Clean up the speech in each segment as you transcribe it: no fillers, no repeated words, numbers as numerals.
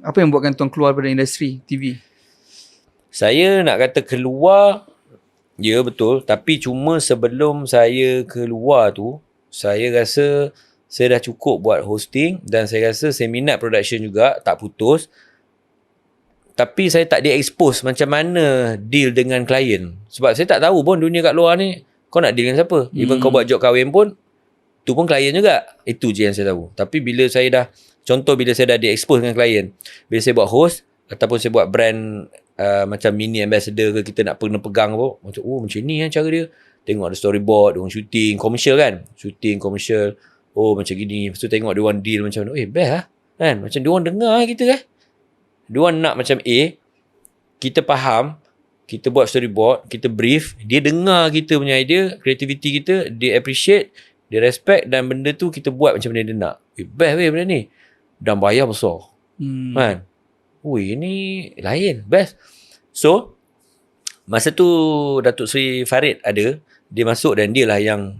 Apa yang buatkan tuan keluar daripada industri TV? Saya nak kata keluar, ya betul. Tapi cuma sebelum saya keluar tu, saya rasa saya dah cukup buat hosting dan saya rasa saya minat production juga, tak putus. Tapi saya tak di-expose macam mana deal dengan klien. Sebab saya tak tahu pun dunia kat luar ni, kau nak deal dengan siapa. Even kau buat job kahwin pun, tu pun klien juga. Itu je yang saya tahu. Tapi bila saya dah, contoh bila saya dah di-expose dengan klien, bila saya buat host, ataupun saya buat brand macam mini ambassador ke, kita nak pegang apa, macam macam ni cara dia. Tengok ada storyboard, diorang shooting, commercial kan. Shooting, commercial. Macam gini. Lepas tu tengok diorang deal macam mana. Best lah. Kan? Macam diorang dengar kita kan. Diorang nak macam A, kita faham, kita buat storyboard, kita brief, dia dengar kita punya idea, creativity kita, dia appreciate, dia respect dan benda tu kita buat macam mana dia nak. Best weh benda ni. Dan bayar besar. Kan? Ini lain. Best. So, masa tu Datuk Seri Farid ada, dia masuk dan dia lah yang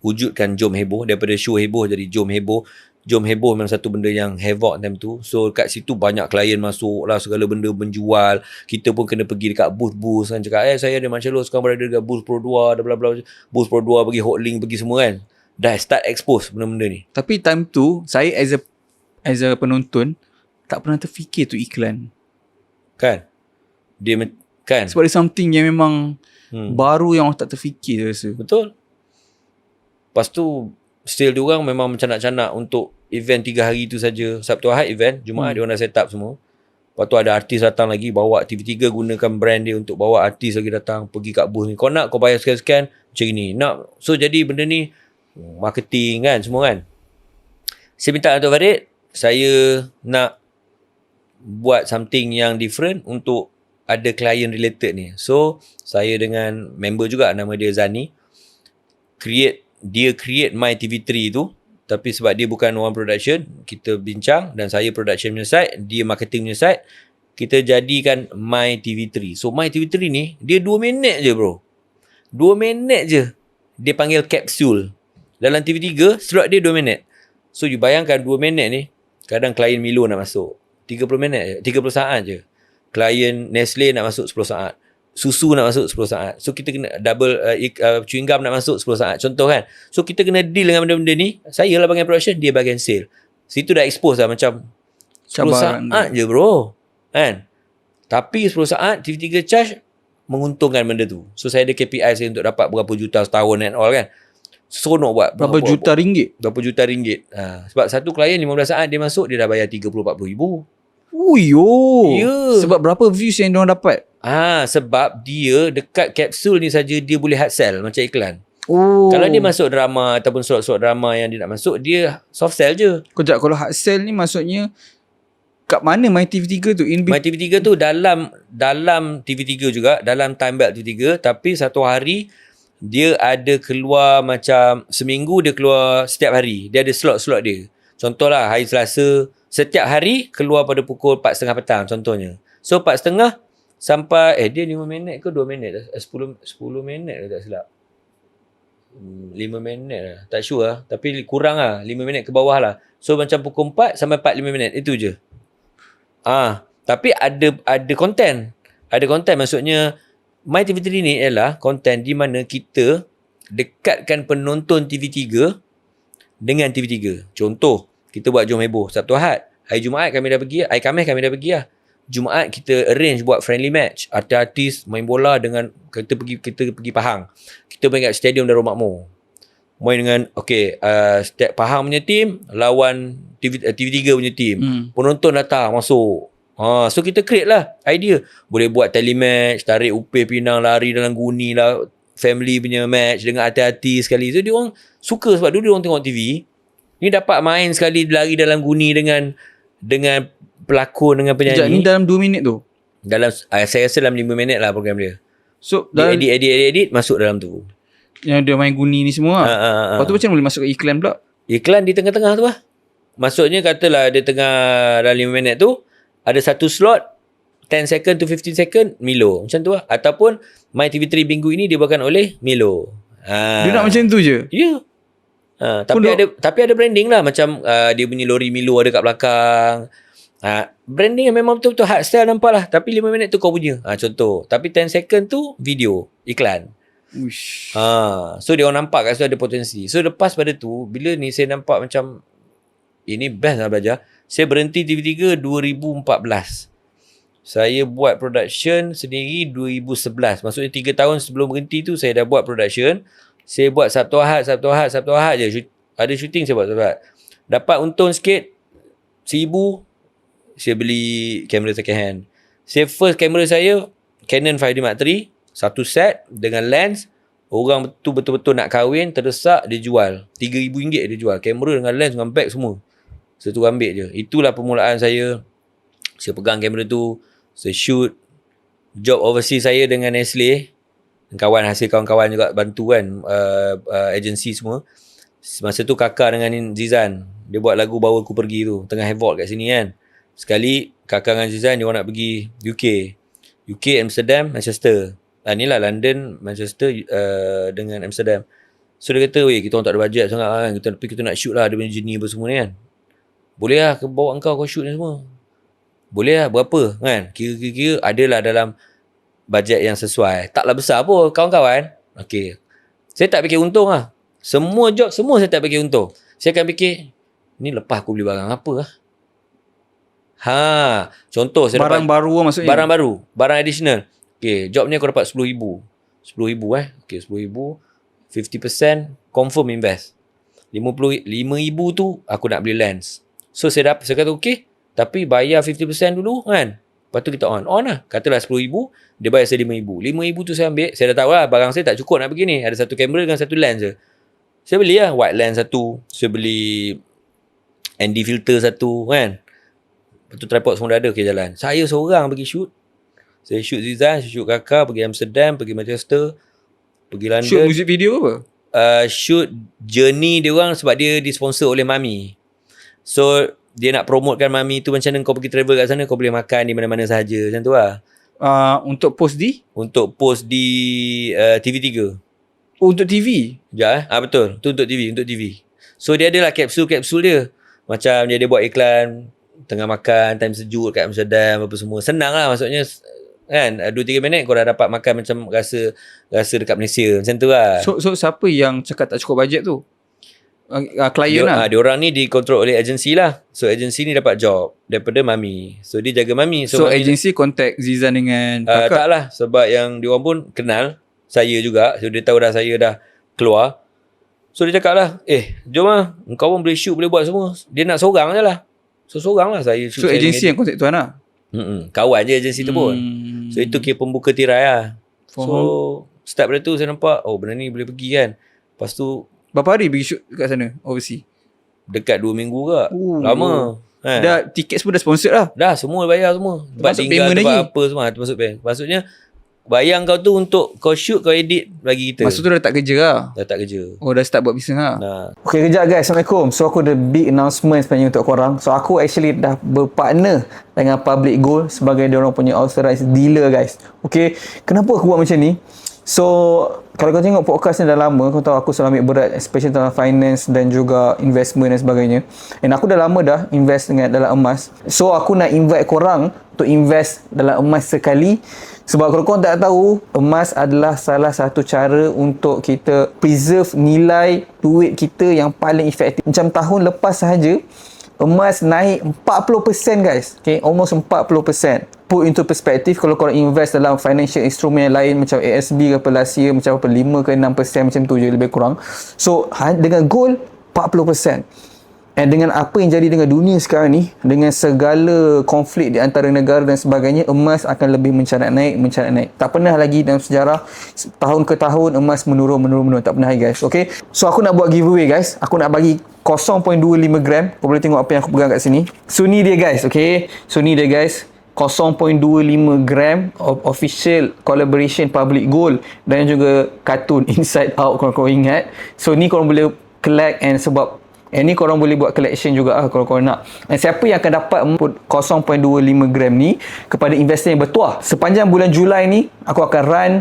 wujudkan Jom Heboh. Daripada show Heboh jadi Jom Heboh. Jom Heboh memang satu benda yang havoc time tu. So kat situ banyak klien masuk lah, segala benda menjual. Kita pun kena pergi dekat booth-booth kan. Cakap saya ada Macam Lo sekarang berada dekat booth Pro 2, ada bla bla. Booth Pro 2 pergi hotlink, pergi semua kan. Dah start expose benda-benda ni. Tapi time tu saya as a penonton tak pernah terfikir tu iklan. Kan? Dia kan? Sebab dia something yang memang baru yang orang tak terfikir saya rasa. Betul. Lepas tu still diorang memang canak-canak untuk event 3 hari tu saja. Sabtu Ahad event, Jumaat diorang dah set up semua. Lepas tu ada artis datang lagi, bawa TV3 gunakan brand dia untuk bawa artis lagi datang, pergi kat booth ni. Kau nak, kau bayar sekian-sekian, macam ni. Nak. So jadi benda ni marketing kan, semua kan. Saya minta Datuk Farid, saya nak buat something yang different untuk ada client related ni. So saya dengan member juga, nama dia Zani, dia create My TV3 tu. Tapi sebab dia bukan orang production, kita bincang dan saya production punya side, dia marketing punya side, kita jadikan My TV3. So My TV3 ni dia 2 minit je bro. 2 minit je. Dia panggil capsule. Dalam TV3 slot dia 2 minit. So you bayangkan 2 minit ni, kadang klien Milo nak masuk 30 minit je, 30 saat je. Klien Nestle nak masuk 10 saat. Susu nak masuk 10 saat. So kita kena double chewing gum nak masuk 10 saat. Contoh kan. So kita kena deal dengan benda-benda ni. Saya lah bagian production, dia bagian sale. Situ dah expose lah macam 10 Cabaran saat je bro. Kan? Tapi 10 saat TV3 charge menguntungkan benda tu. So saya ada KPI saya untuk dapat berapa juta setahun and all kan. So nak buat berapa juta ringgit. Berapa juta ringgit. Sebab satu klien 15 saat dia masuk, dia dah bayar 30-40 ribu. Sebab berapa views yang diorang dapat? Sebab dia dekat kapsul ni saja dia boleh hard sell macam iklan. Kalau dia masuk drama ataupun slot-slot drama yang dia nak masuk, dia soft sell je. Kejap, kalau hard sell ni maksudnya kat mana My TV3 tu? My TV3 tu dalam TV3 juga, dalam time belt TV3, tapi satu hari dia ada keluar macam seminggu dia keluar setiap hari. Dia ada slot-slot dia. Contohlah hari Selasa, setiap hari keluar pada pukul 4.30 petang contohnya. So 4.30 sampai dia 5 minit ke 2 minit 10 minit tak silap. 5 minit lah. Tak sure lah. Tapi kurang lah. 5 minit ke bawah lah. So macam pukul 4 sampai 4-5 minit. Itu je. Tapi ada konten. Ada konten maksudnya My TV3 ni ialah konten di mana kita dekatkan penonton TV3 dengan TV3. Contoh, kita buat Jom Heboh Sabtu Ahad. Hari Jumaat kami dah pergi. Hari Khamis kami dah pergi lah. Jumaat kita arrange buat friendly match. Artis-artis main bola dengan kita pergi Pahang. Kita main kat stadium Darul Makmur. Main dengan Pahang punya team lawan TV3 punya team. Penonton datang masuk. So kita create lah idea. Boleh buat telematch, tarik upih pinang, lari dalam guni lah, family punya match dengan hati-hati sekali. So dia orang suka sebab dulu dia orang tengok TV. Ni dapat main sekali lari dalam guni dengan pelakon, dengan penyanyi. Sekejap, ni dalam 2 minit tu? Dalam saya rasa dalam 5 minit lah program dia. So dia edit masuk dalam tu. Yang dia main guni ni semua. Lepas tu macam mana boleh masuk ke iklan pula? Iklan di tengah-tengah tu lah. Maksudnya katalah dia tengah dalam 5 minit tu ada satu slot 10 second to 15 second Milo. Macam tu lah. Ataupun My TV3 minggu ini dibawakan oleh Milo. Dia nak macam tu je? Ya. Tapi ada branding lah. Macam dia punya lori Milo ada kat belakang. Branding yang memang betul-betul hard style nampak lah. Tapi 5 minit tu kau punya. Contoh. Tapi 10 second tu video, iklan. Uish. So dia orang nampak kat situ ada potensi. So lepas pada tu, bila ni saya nampak macam ini best lah belajar. Saya berhenti TV3 2014. Saya buat production sendiri 2011. Maksudnya 3 tahun sebelum berhenti tu saya dah buat production. Saya buat Sabtu Ahad je. Ada shooting saya buat Sabtu Ahad. Dapat untung sikit, 1,000. Saya beli kamera second hand. Saya first kamera saya Canon 5D Mark III, satu set dengan lens. Orang betul-betul nak kahwin, terdesak, dia jual. RM3,000 dia jual. Kamera dengan lens dengan bag semua. Saya tu ambil je. Itulah permulaan saya. Saya pegang kamera tu, saya shoot. Job overseas saya dengan Nestle. Hasil kawan-kawan juga bantu kan, agensi semua. Masa tu kakak dengan Zizan, dia buat lagu Bawa Aku Pergi tu, tengah havoc kat sini kan. Sekali kakak dengan Zizan dia orang nak pergi UK, Amsterdam, Manchester. Ni lah London, Manchester dengan Amsterdam. So dia kata, weh kita orang tak ada bajet sangat kan, tapi kita nak shoot lah, ada punya jenis apa semua ni kan. Boleh lah bawa kau shoot ni semua. Boleh lah, berapa kan. Kira-kira adalah dalam bajet yang sesuai. Taklah besar pun kawan-kawan. Okay, saya tak fikir untung lah. Semua job semua saya tak fikir untung. Saya akan fikir, ni lepas aku beli barang apa lah. Contoh saya barang dapat baru maksudnya. Barang baru, barang additional. Okay, job ni aku dapat RM10,000. RM10,000 Okay, RM10,000, 50% confirm invest. RM5,000 tu aku nak beli lens. So saya kata okay, tapi bayar 50% dulu kan. Lepas tu kita on lah. Katalah RM10,000, dia bayar saya RM5,000. RM5,000 tu saya ambil. Saya dah tahu lah barang saya tak cukup nak pergi ni. Ada satu kamera dengan satu lens je. Saya beli lah white lens satu. Saya beli ND filter satu kan. Lepas tu tripod semua dah ada. Okay, jalan. Saya seorang pergi shoot. Saya shoot Zizan, saya shoot kakak, pergi Amsterdam, pergi Manchester, pergi London. Shoot music video apa? Shoot journey dia orang sebab dia disponsor oleh Mami. So dia nak promotekan Mami tu, macam mana kau pergi travel kat sana, kau boleh makan di mana-mana sahaja. Macam tu lah. Untuk post di? Untuk post di TV3. Untuk TV? Sekejap betul. Tu untuk TV. So dia adalah kapsul-kapsul dia. Macam dia ada buat iklan tengah makan, time sejuk kat Amsterdam, apa semua. Senang lah maksudnya. Kan 2-3 minit kau dah dapat makan macam rasa dekat Malaysia. Macam tu lah. So siapa yang cakap tak cukup bajet tu? Klien lah. Dia orang ni dikontrol oleh agensi lah. So agensi ni dapat job daripada Mami. So dia jaga Mami. So agensi contact Zizan dengan kakak? Tak lah. Sebab yang dia orang pun kenal saya juga. So dia tahu dah saya dah keluar. So dia cakap lah, jom lah, kau pun boleh shoot, boleh buat semua. Dia nak seorang je lah. So seorang lah saya shoot. So agensi yang contact tuan lah? Kawan je agensi tu pun. So itu kira pembuka tirai lah. So start pada tu saya nampak, benda ni boleh pergi kan. Lepas tu berapa hari pergi shoot kat sana, overseas? Dekat 2 minggu ke. Lama. Dah tiket semua dah sponsored lah? Dah, semua bayar semua. Termasuk payment lagi? Apa semua, termasuk payment. Maksudnya bayang kau tu untuk kau shoot, kau edit bagi kita. Masa tu dah tak kerja lah? Dah tak kerja. Dah start buat bisnes lah? Okay, kejap guys. Assalamualaikum. So aku ada big announcement sebenarnya untuk korang. So aku actually dah berpartner dengan Public Gold sebagai diorang punya authorized dealer guys. Okay, kenapa aku buat macam ni? So kalau kau tengok podcast ni dah lama, kau tahu aku selalu ambil berat, especially tentang finance dan juga investment dan sebagainya. And aku dah lama dah invest dalam emas. So aku nak invite korang untuk invest dalam emas sekali. Sebab kalau korang tak tahu, emas adalah salah satu cara untuk kita preserve nilai duit kita yang paling efektif. Macam tahun lepas sahaja, emas naik 40% guys. Okay, almost 40%. Put into perspective, kalau korang invest dalam financial instrument yang lain macam ASB ke apa last year, macam apa 5 ke 6% macam tu je lebih kurang. So dengan gold 40%. And dengan apa yang jadi dengan dunia sekarang ni, dengan segala konflik di antara negara dan sebagainya, emas akan lebih mencarat naik. Tak pernah lagi dalam sejarah tahun ke tahun emas menurun. Tak pernah lagi guys. Okay, so aku nak buat giveaway guys. Aku nak bagi 0.25 gram. Kau boleh tengok apa yang aku pegang kat sini. So ni dia guys. Okay, so ni dia guys, 0.25 gram of official collaboration Public Gold dan juga kartun Inside Out korang ingat. So ni korang boleh collect, and sebab ni korang boleh buat collection juga kalau korang nak. Dan siapa yang akan dapat 0.25 gram ni kepada investor yang bertuah, sepanjang bulan Julai ni aku akan run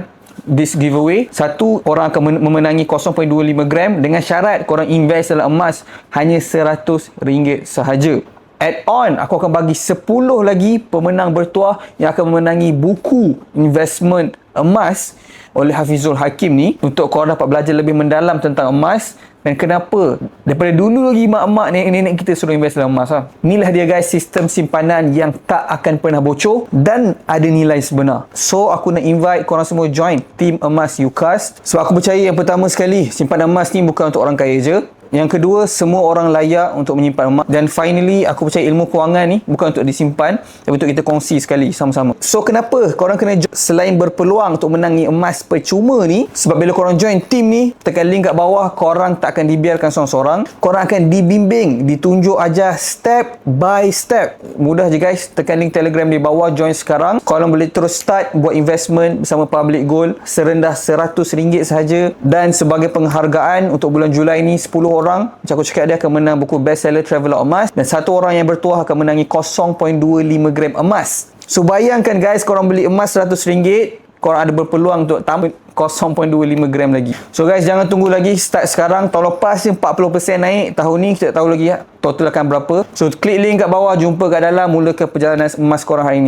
this giveaway. Satu orang akan memenangi 0.25 gram dengan syarat korang invest dalam emas hanya RM100 sahaja. add on, aku akan bagi 10 lagi pemenang bertuah yang akan memenangi buku investment emas oleh Hafizul Hakim ni, untuk korang dapat belajar lebih mendalam tentang emas dan kenapa daripada dulu lagi mak-mak, nenek-nenek kita suruh invest dalam emas lah. Inilah dia guys, sistem simpanan yang tak akan pernah bocor dan ada nilai sebenar. So aku nak invite korang semua join team emas UCAS, sebab aku percaya yang pertama sekali, simpanan emas ni bukan untuk orang kaya je. Yang kedua, semua orang layak untuk menyimpan emas. Dan finally, aku percaya ilmu kewangan ni bukan untuk disimpan, tapi untuk kita kongsi sekali sama-sama. So kenapa korang kena selain berpeluang untuk menangi emas percuma ni, sebab bila korang join team ni, tekan link kat bawah, korang tak akan dibiarkan seorang-seorang. Korang akan dibimbing, ditunjuk ajar step by step. Mudah je guys, tekan link Telegram di bawah, join sekarang. Korang boleh terus start buat investment bersama Public Gold serendah RM100 sahaja. Dan sebagai penghargaan untuk bulan Julai ni, 10 orang, macam aku cakap, dia akan menang buku bestseller Traveller Emas, dan satu orang yang bertuah akan menangi 0.25 gram emas. So bayangkan guys, korang beli emas RM100, korang ada berpeluang untuk tambah 0.25 gram lagi. So guys, jangan tunggu lagi, start sekarang. Tahun lepas je 40% naik, tahun ni kita tak tahu lagi total akan berapa. So klik link kat bawah, jumpa kat dalam, mulakan perjalanan emas korang hari ni.